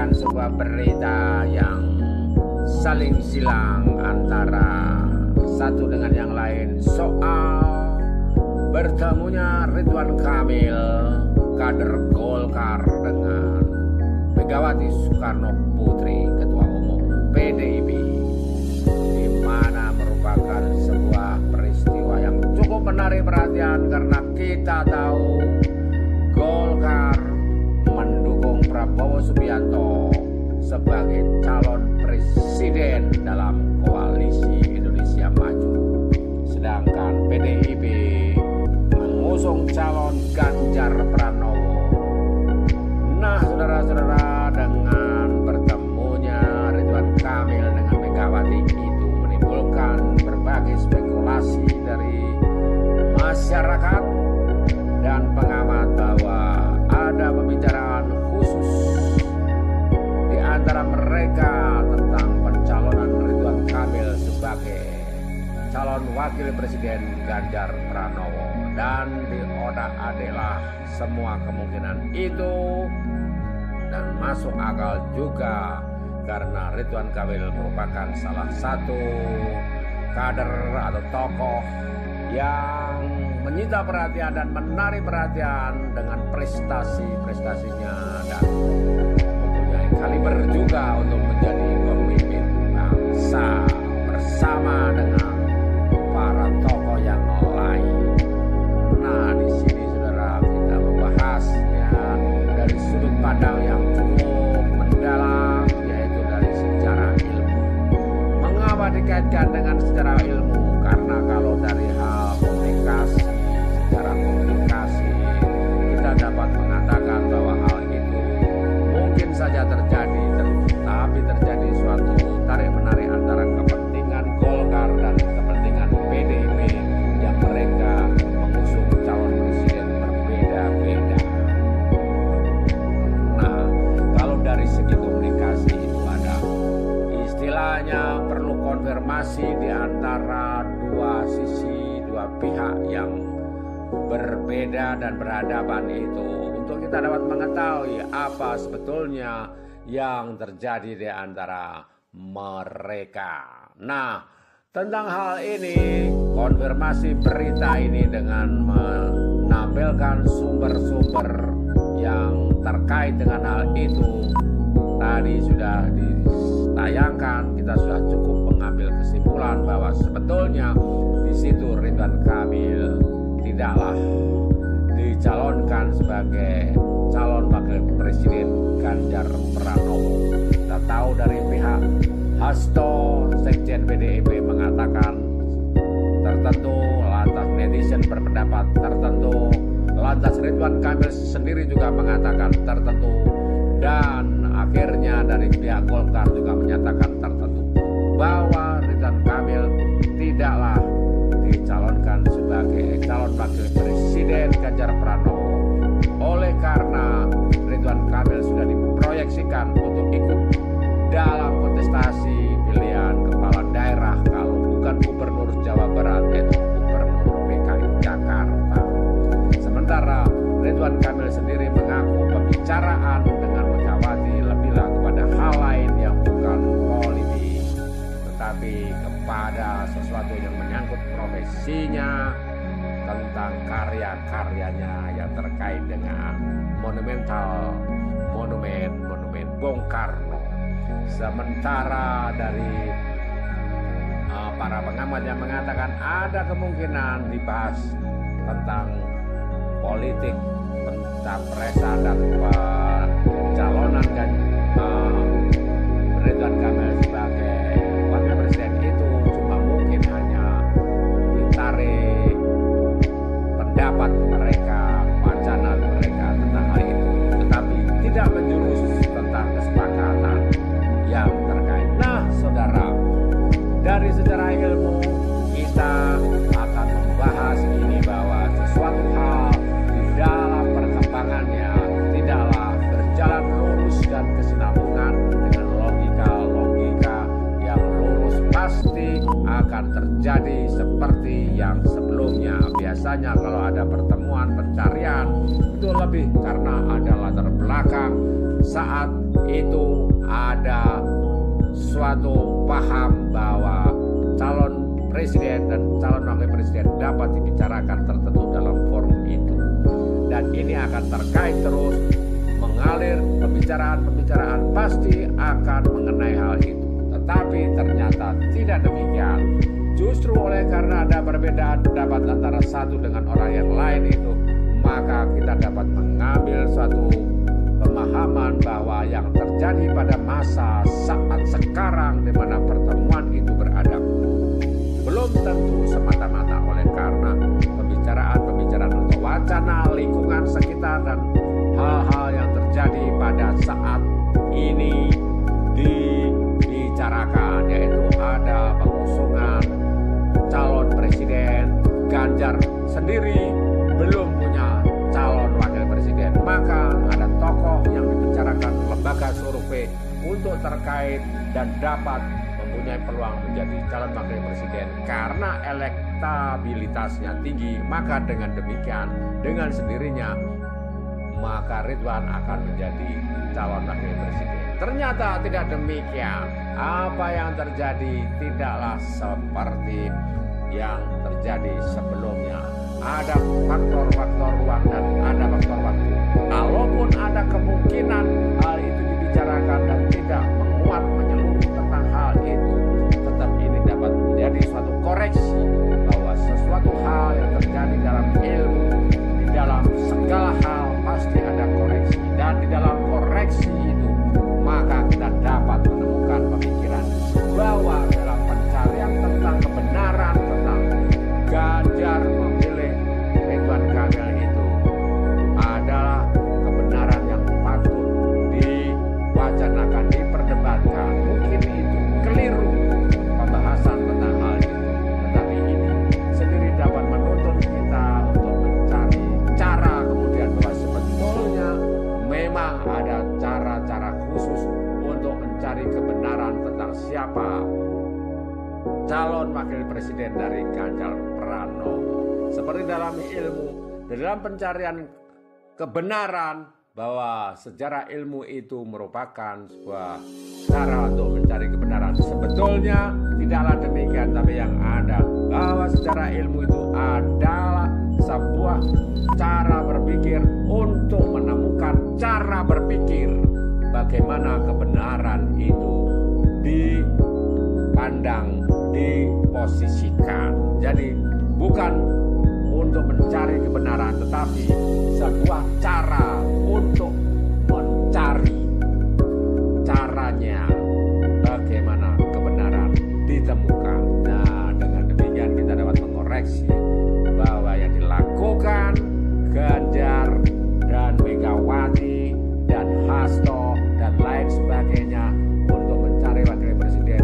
menyampaikan sebuah berita yang saling silang antara satu dengan yang lain soal bertemunya Ridwan Kamil, kader Golkar, dengan Megawati Soekarno Putri, Ketua Umum PDIP, di mana merupakan sebuah peristiwa yang cukup menarik perhatian karena kita tahu Golkar mendukung Prabowo Subianto sebagai calon presiden dalam koalisi Indonesia Maju, sedangkan PDIP mengusung calon Ganjar Pranowo. Nah, saudara-saudara, dengan bertemunya Ridwan Kamil dengan Megawati itu menimbulkan berbagai spekulasi dari masyarakat dan pengamat bahwa ada pembicaraan khusus di antara mereka tentang pencalonan Ridwan Kamil sebagai calon wakil presiden Ganjar Pranowo, dan diodak-adiklah semua kemungkinan itu, dan masuk akal juga karena Ridwan Kamil merupakan salah satu kader atau tokoh yang menyita perhatian dan menarik perhatian dengan prestasinya dan mempunyai kaliber juga untuk menjadi pemimpin bangsa bersama dengan para tokoh yang lain. Nah, di sini saudara kita membahasnya dari sudut pandang yang cukup mendalam, yaitu dari sejarah ilmu. Mengapa dikaitkan dengan sejarah ilmu? Karena kalau dari hal komunikasi, secara komunikasi, kita dapat mengatakan bahwa hal itu mungkin saja terjadi, tapi terjadi suatu tarik-menarik antara kepentingan Golkar dan kepentingan PDIP yang mereka mengusung calon presiden berbeda-beda. Nah, kalau dari segi komunikasi itu ada istilahnya perlu konfirmasi di antara dua sisi, dua pihak yang berbeda dan berhadapan itu, untuk kita dapat mengetahui apa sebetulnya yang terjadi di antara mereka. Nah, tentang hal ini, konfirmasi berita ini dengan menampilkan sumber-sumber yang terkait dengan hal itu tadi sudah ditayangkan. Kita sudah cukup mengambil kesimpulan bahwa sebetulnya di situ Ridwan Kamil tidaklah dicalonkan sebagai calon wakil presiden Ganjar Pranowo. Kita tahu dari pihak Hasto, Sekjen PDIP, mengatakan tertentu, lantas netizen berpendapat tertentu, lantas Ridwan Kamil sendiri juga mengatakan tertentu, dan akhirnya dari pihak Golkar juga menyatakan tertentu bahwa Ridwan Kamil tidaklah dicalonkan sebagai calon wakil presiden Ganjar Pranowo, oleh karena Ridwan Kamil sudah diproyeksikan untuk ikut dalam kontestasi pilihan kepala daerah, kalau bukan gubernur Jawa Barat yaitu gubernur DKI Jakarta. Sementara Ridwan Kamil sendiri mengaku pembicaraan dengan Megawati lebihlah kepada hal lain yang bukan politik, tetapi kepada sesuatu yang menyangkut profesinya, tentang karya-karyanya yang terkait dengan monumen Bung Karno. Sementara dari para pengamat yang mengatakan ada kemungkinan dibahas tentang politik pencapresan dan pencalonan Ridwan Kamil sebagai wakil presiden itu cuma mungkin hanya ditarik pendapat mereka, wacana mereka tentang hal itu, tetapi tidak menjurus tentang kesepakatan yang terkait. Nah, saudara, dari sejarah ilmu kita akan membahas ini bahwa sesuatu hal di dalam perkembangannya tidaklah berjalan lurus dan kesinambungan dengan logika biasanya kalau ada pertemuan pencarian itu lebih karena ada latar belakang saat itu ada suatu paham bahwa calon presiden dan calon wakil presiden dapat dibicarakan tertentu dalam forum itu, dan ini akan terkait terus mengalir, pembicaraan pasti akan mengenai hal itu. Tetapi ternyata tidak demikian. Justru oleh karena ada perbedaan pendapat antara satu dengan orang yang lain itu, maka kita dapat mengambil suatu pemahaman bahwa yang terjadi pada masa saat sekarang di mana pertemuan itu berada belum tentu semata-mata oleh karena pembicaraan atau wacana lingkungan sekitar dan hal-hal yang terjadi pada saat ini dibicarakan, yaitu ada pengusungan calon presiden. Ganjar sendiri belum punya calon wakil presiden, maka ada tokoh yang dibicarakan lembaga survei untuk terkait dan dapat mempunyai peluang menjadi calon wakil presiden karena elektabilitasnya tinggi. Maka dengan demikian, dengan sendirinya maka Ridwan akan menjadi calon wakil presiden. Ternyata tidak demikian. Apa yang terjadi tidaklah seperti yang terjadi sebelumnya. Ada faktor-faktor ruang dan ada faktor waktu. Kalaupun ada kemungkinan hal itu dibicarakan dan tidak menguat menyeluruh tentang hal itu, tetap ini dapat menjadi suatu koreksi bahwa sesuatu hal yang terjadi dalam ilmu, di dalam segala hal pasti ada koreksi, dan di dalam koreksi itu maka kita dapat menemukan pemikiran bahwa dalam pencarian tentang kebenaran tentang Ganjar memilih Ridwan Kamil itu adalah kebenaran yang patut diwacanakan, diperdebatkan. Mungkin itu keliru pembahasan tentang hal itu, tetapi ini sendiri dapat menuntun kita untuk mencari cara kemudian bahwa sebetulnya memang ada cara-cara khusus untuk mencari kebenaran tentang siapa calon wakil presiden dari Ganjar Pranowo. Seperti dalam ilmu, dalam pencarian kebenaran, bahwa sejarah ilmu itu merupakan sebuah cara untuk mencari kebenaran. Sebetulnya tidaklah demikian, tapi yang ada bahwa sejarah ilmu itu adalah sebuah cara berpikir untuk menemukan cara berpikir bagaimana kebenaran itu dipandang, diposisikan. Jadi bukan untuk mencari kebenaran, tetapi sebuah cara untuk mencari caranya bagaimana kebenaran ditemukan. Nah, dengan demikian kita dapat mengoreksi bahwa yang dilakukan Ganjar dan Megawati dan Hasto dan lain sebagainya untuk mencari wakil presiden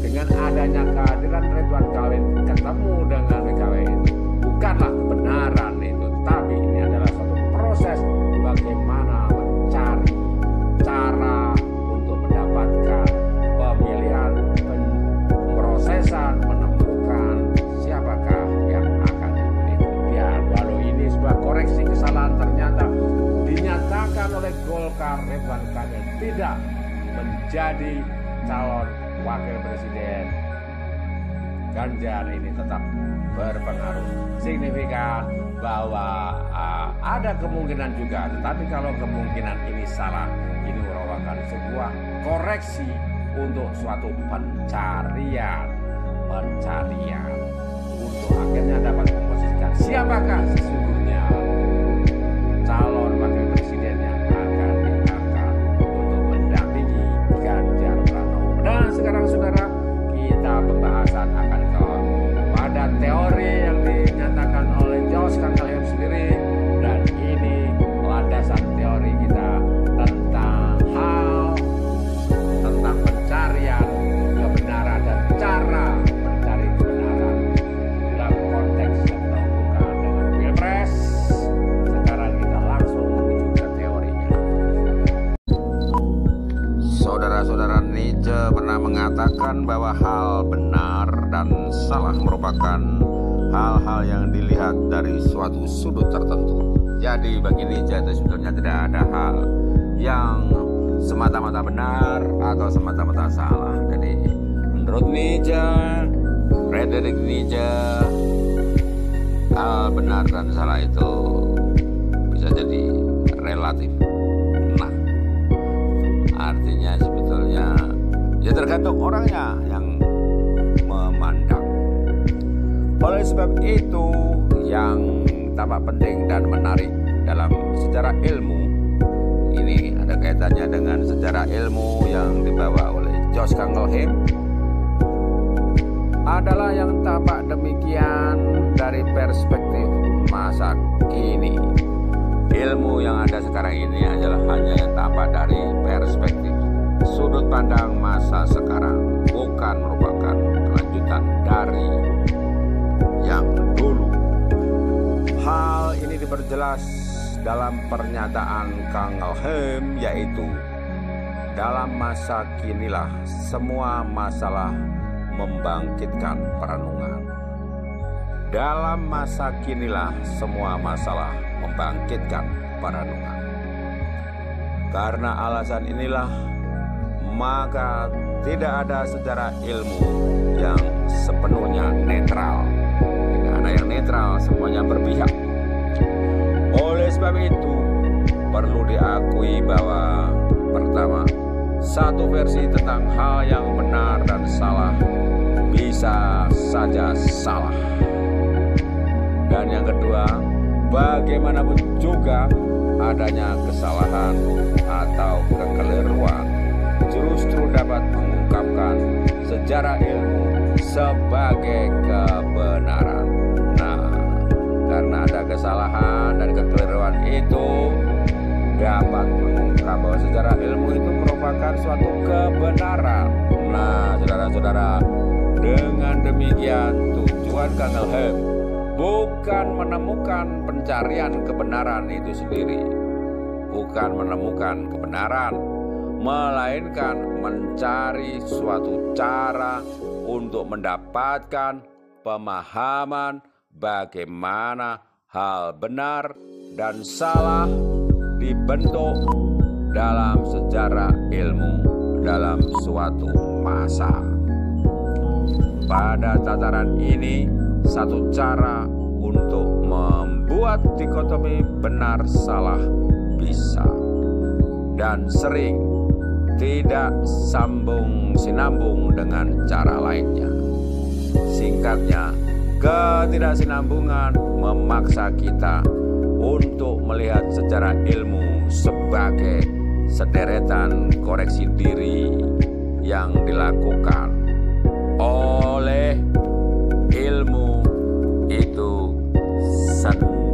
dengan adanya kehadiran Ridwan Kamil ketemu dengan Megawati itu bukanlah kebenaran itu, tapi ini adalah suatu proses bagaimana mencari cara untuk mendapatkan pemilihan, pemrosesan, menemukan siapakah yang akan dipilih kemudian. Walau ini sebuah koreksi kesalahan, ternyata dinyatakan oleh Golkar Ridwan Kamil tidak menjadi calon wakil presiden. Ganjar ini tetap berpengaruh signifikan bahwa ada kemungkinan juga, tetapi kalau kemungkinan ini salah, ini merupakan sebuah koreksi untuk suatu pencarian untuk akhirnya dapat memposisikan siapakah sesungguhnya calon wakil presiden yang akan diangkat untuk mendampingi Ganjar Pranowo. Dan sekarang saudara, kita pembahasan akan pada teori yang dinyatakan oleh Jos Kangalhem sendiri, dan ini landasan teori kita tentang pencarian kebenaran dan cara mencari kebenaran dalam konteks yang terbuka dengan Pilpres. Sekarang kita langsung menuju ke teorinya. Saudara-saudara, Nietzsche pernah mengatakan bahwa hal benar dan salah merupakan hal-hal yang dilihat suatu sudut tertentu. Jadi bagi Nietzsche itu sebetulnya tidak ada hal yang semata-mata benar atau semata-mata salah. Jadi menurut Nietzsche, Friedrich Nietzsche, hal benar dan salah itu bisa jadi relatif. Nah, artinya sebetulnya ya tergantung orangnya yang memandang. Oleh sebab itu, yang tampak penting dan menarik dalam sejarah ilmu ini ada kaitannya dengan sejarah ilmu yang dibawa oleh Josh Kangelheim, adalah yang tampak demikian dari perspektif masa kini. Ilmu yang ada sekarang ini adalah hanya yang tampak dari perspektif sudut pandang masa sekarang, bukan merupakan kelanjutan dari yang dulu. Hal ini diperjelas dalam pernyataan Kangelheim, yaitu dalam masa kinilah semua masalah membangkitkan perenungan. Dalam masa kinilah semua masalah membangkitkan perenungan. Karena alasan inilah maka tidak ada sejarah ilmu yang sepenuhnya netral. Tidak ada yang netral, semuanya berpihak. Oleh sebab itu perlu diakui bahwa pertama, satu versi tentang hal yang benar dan salah bisa saja salah. Dan yang kedua, bagaimanapun juga adanya kesalahan atau kekeliruan justru dapat mengungkapkan sejarah ilmu sebagai kebenaran. Nah, karena ada kesalahan dan kekeliruan itu dapat mengungkap bahwa sejarah ilmu itu merupakan suatu kebenaran. Nah, saudara-saudara, dengan demikian tujuan Kangelheim bukan menemukan pencarian kebenaran itu sendiri, bukan menemukan kebenaran, melainkan mencari suatu cara untuk mendapatkan pemahaman bagaimana hal benar dan salah dibentuk dalam sejarah ilmu dalam suatu masa. Pada tataran ini, satu cara untuk membuat dikotomi benar salah bisa dan sering tidak sambung sinambung dengan cara lainnya. Singkatnya, ketidaksinambungan memaksa kita untuk melihat sejarah ilmu sebagai sederetan koreksi diri yang dilakukan oleh ilmu itu sendiri.